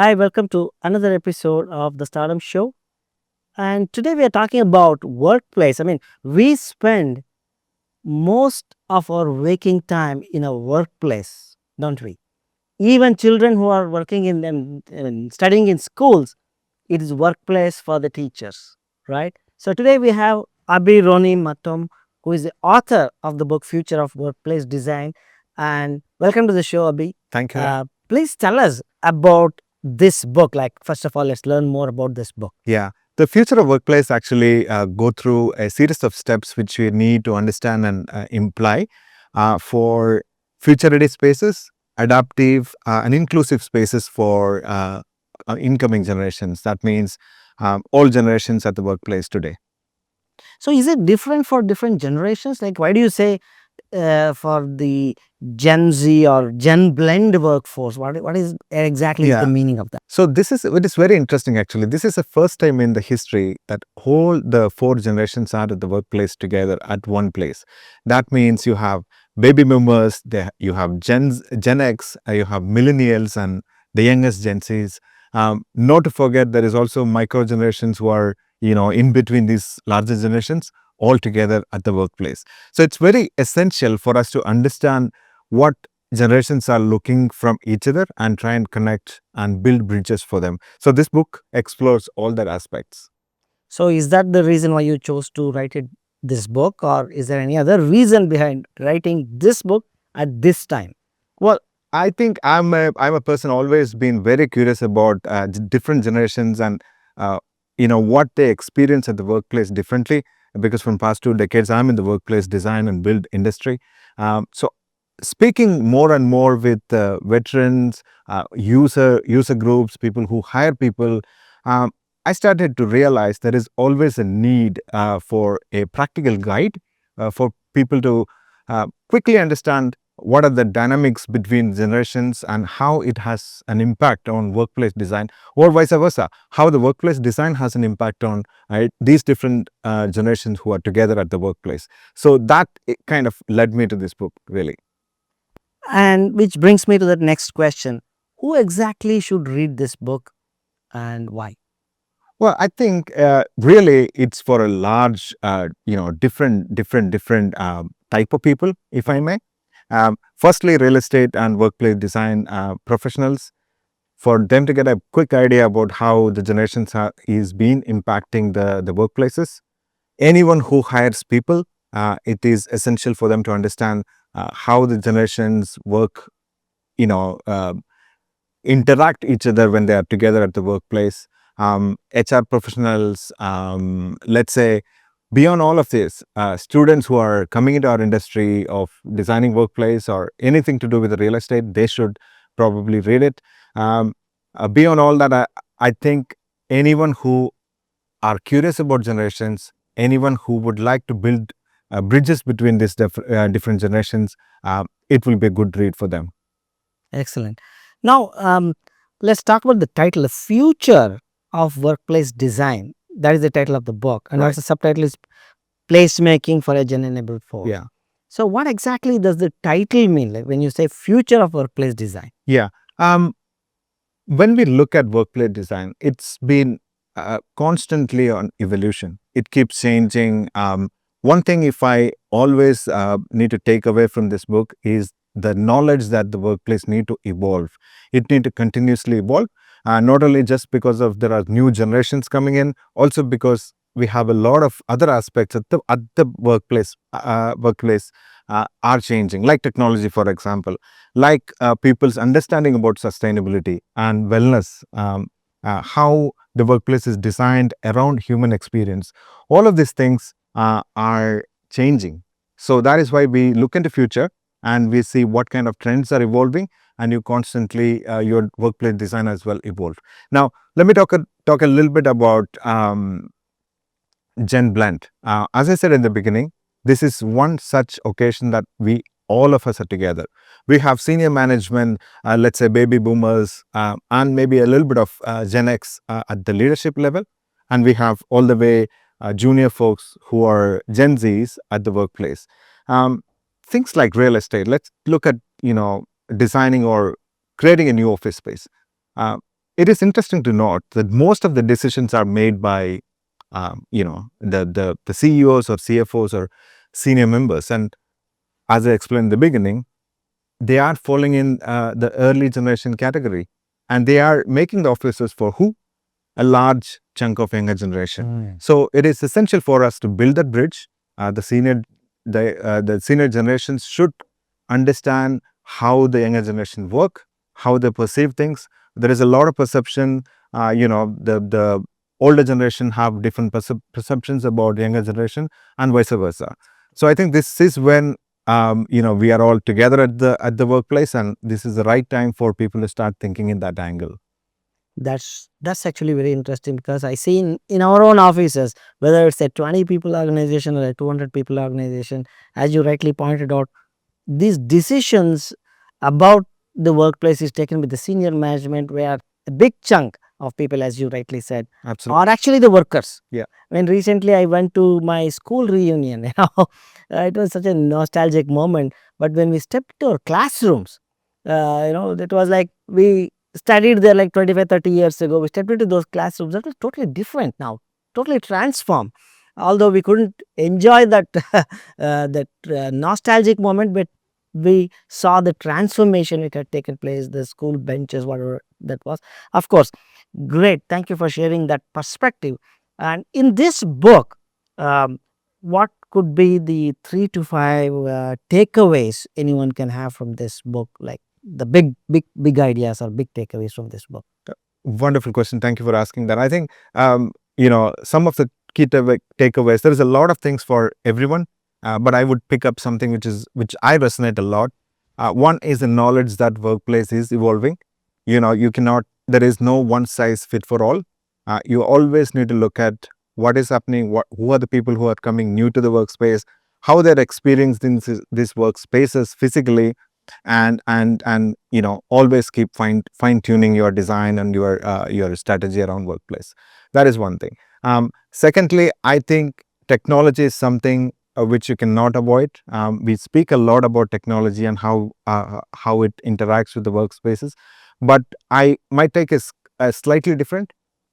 Hi, welcome to another episode of the Stardom Show. And today we are talking about workplace. We spend most of our waking time in a workplace, don't we? Even children who are working in studying in schools, it is workplace for the teachers, right? So today we have Abi Roni Matom, who is the author of the book Future of Workplace Design. And welcome to the show, Abi. Thank you, Raam. Please tell us about this book. Like, first of all, let's learn more about this book. Yeah, the future of workplace actually go through a series of steps which we need to understand and imply for future-ready spaces, adaptive and inclusive spaces for incoming generations. That means all generations at the workplace today. So, is it different for different generations? Like, why do you say for the Gen Z or GenBlend workforce? What is exactly the Yeah. meaning of that? So it is very interesting actually. This is the first time in the history that all the four generations are at the workplace together at one place. That means you have baby boomers, you have Gen X, you have millennials and the youngest Gen Zs. Not to forget, there is also micro generations who are in between these larger generations all together at the workplace. So it's very essential for us to understand what generations are looking from each other and try and connect and build bridges for them. So this book explores all that aspects. So, is that the reason why you chose to write this book, or is there any other reason behind writing this book at this time? Well, I think I'm a person always been very curious about different generations and what they experience at the workplace differently, because from past 2 decades I'm in the workplace design and build industry. So speaking more and more with veterans, user groups, people who hire people, um, I started to realize there is always a need for a practical guide for people to quickly understand what are the dynamics between generations and how it has an impact on workplace design, or vice versa, how the workplace design has an impact on these different generations who are together at the workplace. So that it kind of led me to this book, really. And which brings me to the next question: who exactly should read this book and why? Well, I think really it's for a large, different type of people, if I may. Firstly, real estate and workplace design professionals, for them to get a quick idea about how the generations is been impacting the workplaces. Anyone who hires people, it is essential for them to understand how the generations work, you know, uh, interact each other when they are together at the workplace. HR professionals, let's say, beyond all of this, students who are coming into our industry of designing workplace or anything to do with the real estate, they should probably read it. Beyond all that, I think anyone who are curious about generations, anyone who would like to build bridges between these different generations, it will be a good read for them. Excellent. Now, let's talk about the title, The Future of Workplace Design. That is the title of the book. And Right. also, subtitle is Placemaking for a Gen Enabled Force. Yeah. So, what exactly does the title mean? Like when you say Future of Workplace Design? Yeah. When we look at workplace design, it's been constantly on evolution. It keeps changing. One thing, if I always need to take away from this book, is the knowledge that the workplace need to evolve. It need to continuously evolve, not only just because of there are new generations coming in, also because we have a lot of other aspects at the workplace are changing, like technology, for example, like people's understanding about sustainability and wellness, how the workplace is designed around human experience. All of these things are changing. So that is why we look into future and we see what kind of trends are evolving, and you constantly, your workplace design as well evolve. Now, let me talk a little bit about GenBlend. As I said in the beginning, this is one such occasion that all of us are together. We have senior management, let's say baby boomers, and maybe a little bit of Gen X at the leadership level. And we have all the way junior folks who are Gen Zs at the workplace. Things like real estate. Let's look at, designing or creating a new office space. Uh, it is interesting to note that most of the decisions are made by, the CEOs or CFOs or senior members. And as I explained in the beginning, they are falling in the early generation category, and they are making the officers for who? A large chunk of younger generation. So it is essential for us to build that bridge. The senior generations should understand how the younger generation work, how they perceive things. There is a lot of perception. The older generation have different perceptions about the younger generation, and vice versa. So I think this is when we are all together at the workplace, and this is the right time for people to start thinking in that angle. That's actually very interesting, because I see in our own offices, whether it's a 20 people organization or a 200 people organization, as you rightly pointed out, these decisions about the workplace is taken with the senior management, where a big chunk of people, as you rightly said, Absolutely. are actually the workers. Yeah. When recently I went to my school reunion, it was such a nostalgic moment. But when we stepped to our classrooms, it was like we studied there like 25, 30 years ago. We stepped into those classrooms. That was totally different now, totally transformed. Although we couldn't enjoy that nostalgic moment, but we saw the transformation it had taken place, the school benches, whatever that was. Of course, great. Thank you for sharing that perspective. And in this book, what could be the 3 to 5 takeaways anyone can have from this book, like the big ideas or big takeaways from this book? Wonderful question. Thank you for asking that. I think, some of the key takeaways, there is a lot of things for everyone, but I would pick up something which I resonate a lot. One is the knowledge that workplace is evolving. You cannot, there is no one size fit for all. You always need to look at what is happening, who are the people who are coming new to the workspace, how they're experiencing these workspaces physically, and always keep fine tuning your design and your strategy around workplace. That is one thing. Secondly, I think technology is something which you cannot avoid. We speak a lot about technology and how it interacts with the workspaces, but my take is slightly different.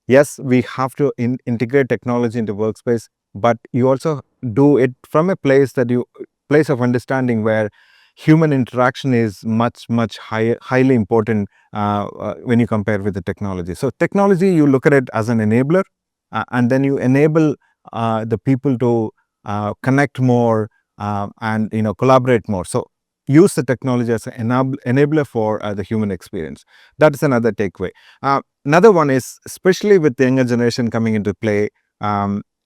Yes, we have to integrate technology into workspace, but you also do it from a place of understanding where human interaction is much highly important when you compare with the technology. So technology, you look at it as an enabler, and then you enable the people to connect more, and collaborate more. So use the technology as an enabler for the human experience. That is another takeaway. Another one is, especially with the younger generation coming into play,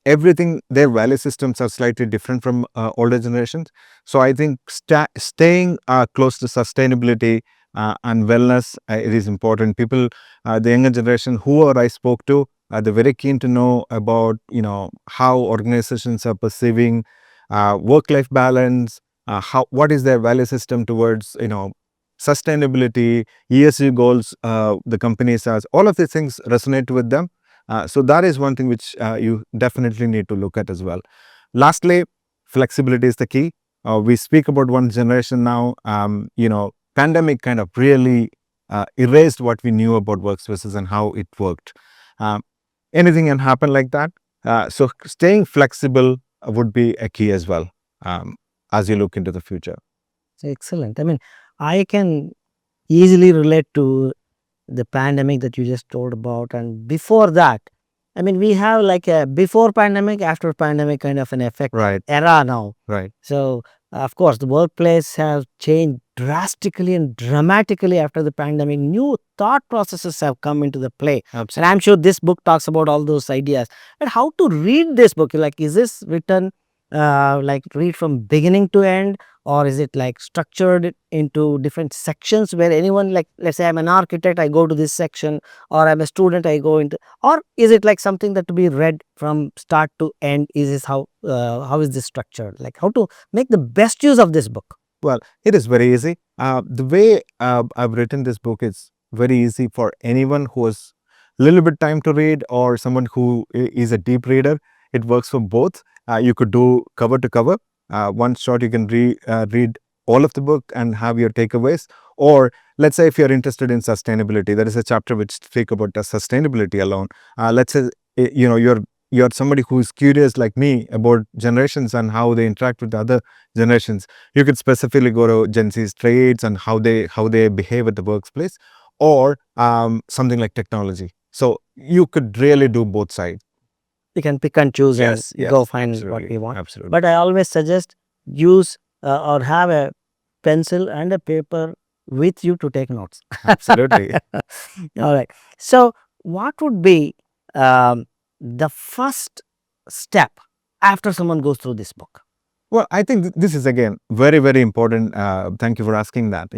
everything, their value systems are slightly different from older generations. So I think staying close to sustainability and wellness, it is important. People, the younger generation, whoever I spoke to, they're very keen to know about how organizations are perceiving work-life balance, what is their value system towards sustainability, ESG goals, the companies has. All of these things resonate with them. So that is one thing which you definitely need to look at as well. Lastly, flexibility is the key. We speak about one generation now. Pandemic kind of really erased what we knew about workspaces and how it worked. Anything can happen like that. So staying flexible would be a key as well, as you look into the future. Excellent. I mean, I can easily relate to the pandemic that you just told about. And before that, I mean, we have like a before pandemic, after pandemic kind of an effect Right. era now. Right. So, of course, the workplace has changed drastically and dramatically after the pandemic. New thought processes have come into the play. Absolutely. And I'm sure this book talks about all those ideas. And how to read this book? Like, is this written like read from beginning to end, or is it like structured into different sections where anyone, like let's say I'm an architect, I go to this section, or I'm a student, I go into, or is it like something that to be read from start to end? Is this how is this structured? Like how to make the best use of this book? Well, it is very easy. The way I've written this book is very easy for anyone who has little bit time to read, or someone who is a deep reader. It works for both. You could do cover to cover. One shot you can read all of the book and have your takeaways, or let's say if you're interested in sustainability, there is a chapter which speak about the sustainability alone. Let's say you're somebody who's curious like me about generations and how they interact with the other generations. You could specifically go to Gen Z's traits and how they behave at the workplace, or something like technology. So you could really do both sides. We can pick and choose and Yes, go yes, find what absolutely, we want. absolutely. But I always suggest use or have a pencil and a paper with you to take notes. Absolutely. All right. So, what would be the first step after someone goes through this book? Well, I think this is again very, very important. Thank you for asking that.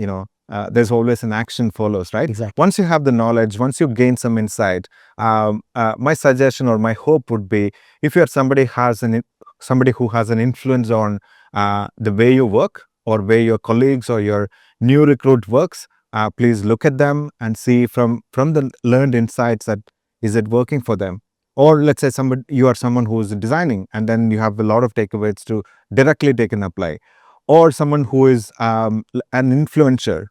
There's always an action follows, right? Exactly. Once you have the knowledge, once you gain some insight, my suggestion or my hope would be, if you're somebody who has an influence on the way you work or way your colleagues or your new recruit works, please look at them and see from the learned insights that is it working for them. Or let's say you are someone who's designing, and then you have a lot of takeaways to directly take and apply. Or someone who is an influencer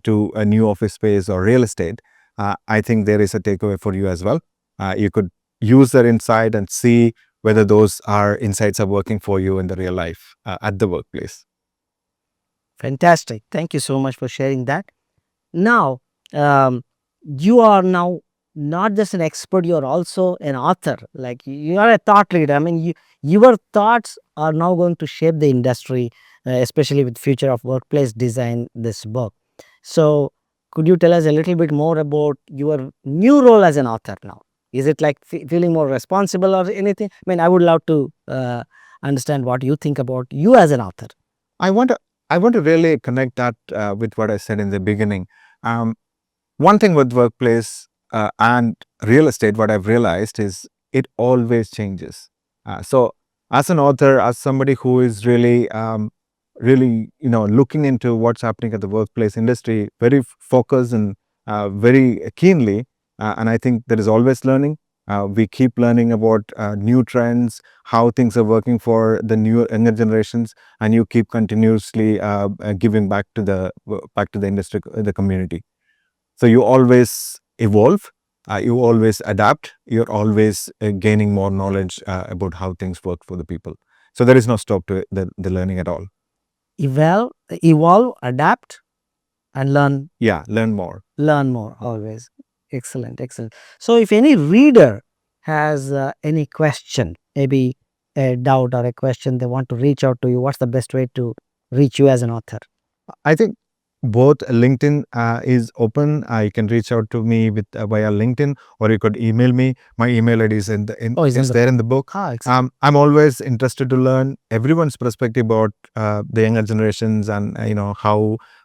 to a new office space or real estate, I think there is a takeaway for you as well. You could use that insight and see whether those insights are working for you in the real life at the workplace. Fantastic. Thank you so much for sharing that. Now, um, you are now not just an expert, you are also an author. Like you are a thought leader. I mean, your thoughts are now going to shape the industry, especially with future of workplace design, this book. So, could you tell us a little bit more about your new role as an author now? Is it like feeling more responsible or anything? I mean, I would love to understand what you think about you as an author. I want to I want to really connect that with what I said in the beginning. Um, One thing with workplace and real estate, what I've realized is it always changes. So, as an author, as somebody who is really, looking into what's happening at the workplace industry, very focused and very keenly, and I think there is always learning. We keep learning about new trends, how things are working for the new younger generations, and you keep continuously giving back to the industry, the community. So you always evolve, you always adapt, you're always gaining more knowledge about how things work for the people. So there is no stop to the learning at all. Evolve, adapt, and Yeah, learn more. learn more always. Excellent, excellent. So if any reader has any question, maybe a doubt or a question, they want to reach out to you, what's the best way to reach you as an author? I think both LinkedIn is open. You can reach out to me with via LinkedIn, or you could email me. My email ID is Oh, is in is the there in the book. excellent. I'm always interested to learn everyone's perspective about the younger generations, and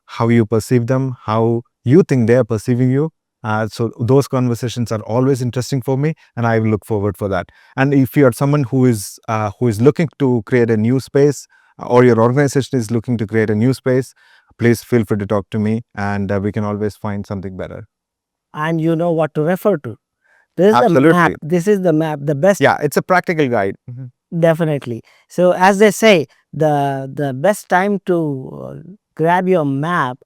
how you perceive them, how you think they are perceiving you. So those conversations are always interesting for me, and I look forward for that. And if you are someone who is looking to create a new space, or your organization is looking to create a new space, please feel free to talk to me, and we can always find something better. And you know what to refer to. This is the map. Absolutely. This is the map, the best. Yeah, it's a practical guide. Mhm. Definitely. So as they say, the best time to grab your map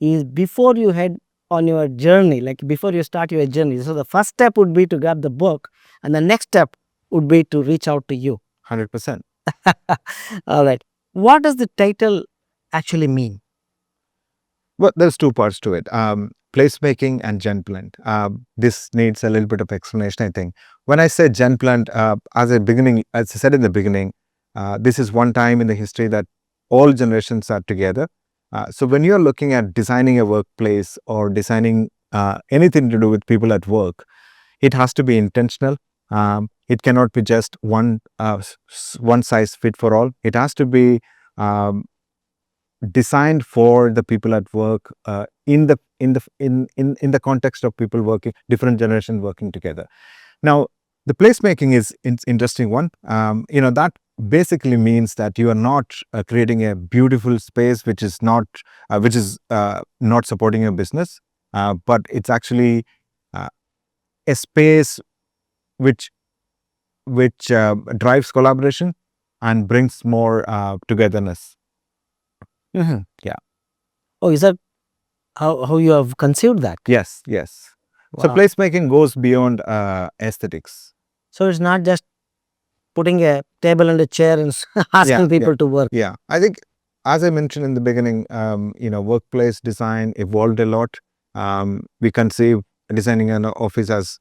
is before you head on your journey, like before you start your journey. So the first step would be to grab the book, and the next step would be to reach out to you. 100%. All right. What does the title actually mean? Well, there's two parts to it. Placemaking and GenBlend. This needs a little bit of explanation, I think. When I say GenBlend, as I said in the beginning, this is one time in the history that all generations are together. So when you're looking at designing a workplace or designing anything to do with people at work, it has to be intentional. It cannot be just one size fit for all. It has to be um, designed for the people at work, in the context of people working, different generations working together. Now, the placemaking is interesting one. That basically means that you are not creating a beautiful space which is not supporting your business, but it's actually uh, a space which drives collaboration and brings more togetherness. Mhm. Yeah. Oh, is that how you have conceived that. Yes, yes. So Wow. placemaking goes beyond aesthetics. So it's not just putting a table and a chair and Yeah, asking yeah, people to work. yeah. I think, as I mentioned in the beginning, workplace design evolved a lot. We conceive designing an office as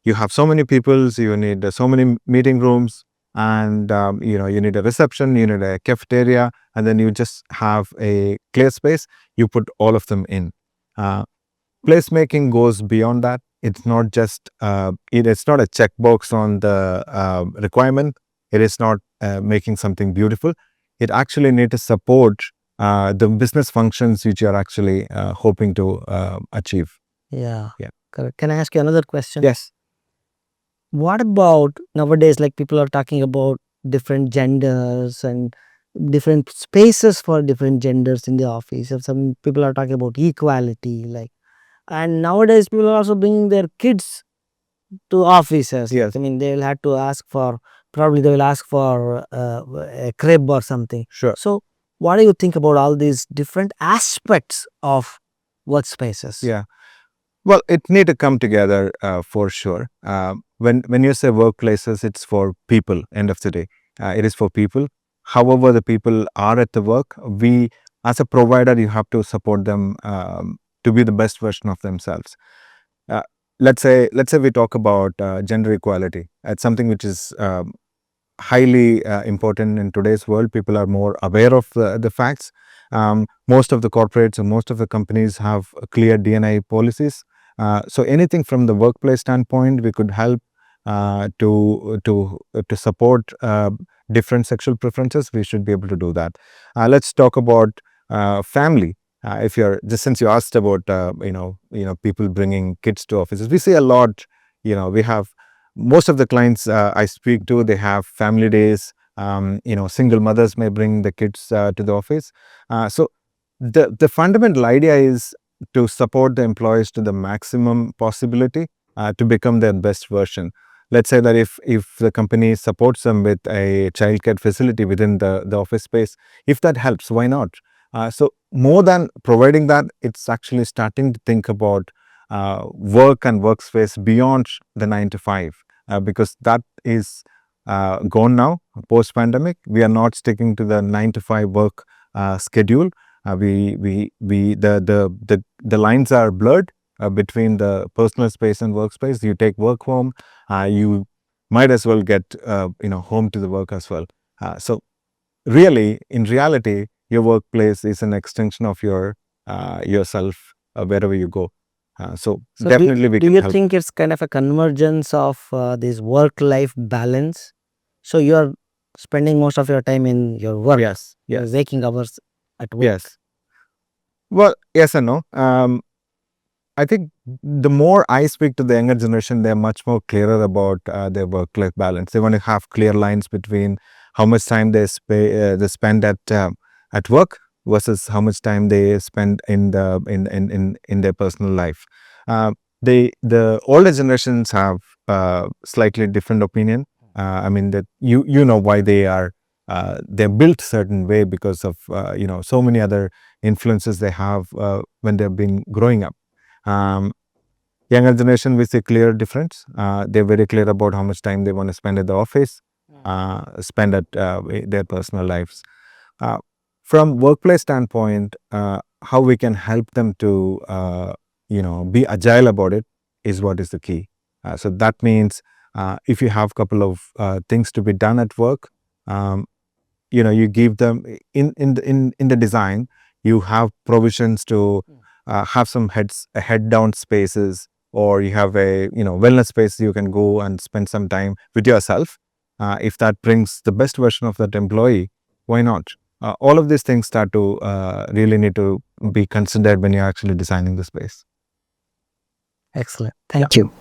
you have so many people, so you need so many meeting rooms, and you need a reception, you need a cafeteria, and then you just have a clear space. You put all of them in. Uh, Placemaking goes beyond that. It's not just it's not a checkbox on the requirement. It is not making something beautiful. It actually need to support the business functions which you are actually hoping to achieve. Yeah, Yeah. correct. Can I ask you another question? Yes. What about nowadays, like people are talking about different genders and different spaces for different genders in the office. If some people are talking about equality, like, and nowadays people are also bringing their kids to offices. Like, Yes. I mean, they will have to ask for, probably they will ask for a crib or something. Sure. So, what do you think about all these different aspects of workspaces? Yeah. Well, it need to come together for sure. When you say workplaces, it's for people. End of the day, it is for people. However, the people are at the work. We, as a provider, you have to support them to be the best version of themselves. Uh, let's say we talk about gender equality. It's something which is highly important in today's world. People are more aware of the facts. Most of the corporates and most of the companies have clear D&I policies. So anything from the workplace standpoint, we could help to support different sexual preferences. We should be able to do that. Let's talk about family. If you're just, since you asked about people bringing kids to offices, we see a lot. We have most of the clients I speak to, they have family days. Single mothers may bring the kids to the office. So the fundamental idea is to support the employees to the maximum possibility to become their best version. Let's say that if the company supports them with a childcare facility within the office space, if that helps, why not? So more than providing that, it's actually starting to think about work and workspace beyond the 9 to 5, because that is gone now. Post pandemic, we are not sticking to the 9 to 5 work schedule. The lines are blurred between the personal space and workspace. You take work home, you might as well get home to the work as well. So really, in reality, your workplace is an extension of yourself wherever you go. So So, definitely we do can you help. think it's kind of a convergence of this work life balance? So, you are spending most of your time in your work, Yes, your yes, waking hours at work. yes. Well, yes and no. I think the more I speak to the younger generation, they're much more clearer about their work-life balance. They want to have clear lines between how much time they spend at work versus how much time they spend in in their personal life. Uh, the older generations have slightly different opinion. I mean that you know why they're built certain way because of so many other influences they have when they've been growing up. um, Younger generation, we see clear difference. They're very clear about how much time they want to spend at the office, spend at their personal lives. Uh, from workplace standpoint, how we can help them to be agile about it is what is the key. So that means if you have a couple of things to be done at work, um, you give them in the design, you have provisions to have some head down spaces, or you have a wellness space you can go and spend some time with yourself. If that brings the best version of that employee, why not? All of these things start to really need to be considered when you're actually designing the space. Excellent. Thank you.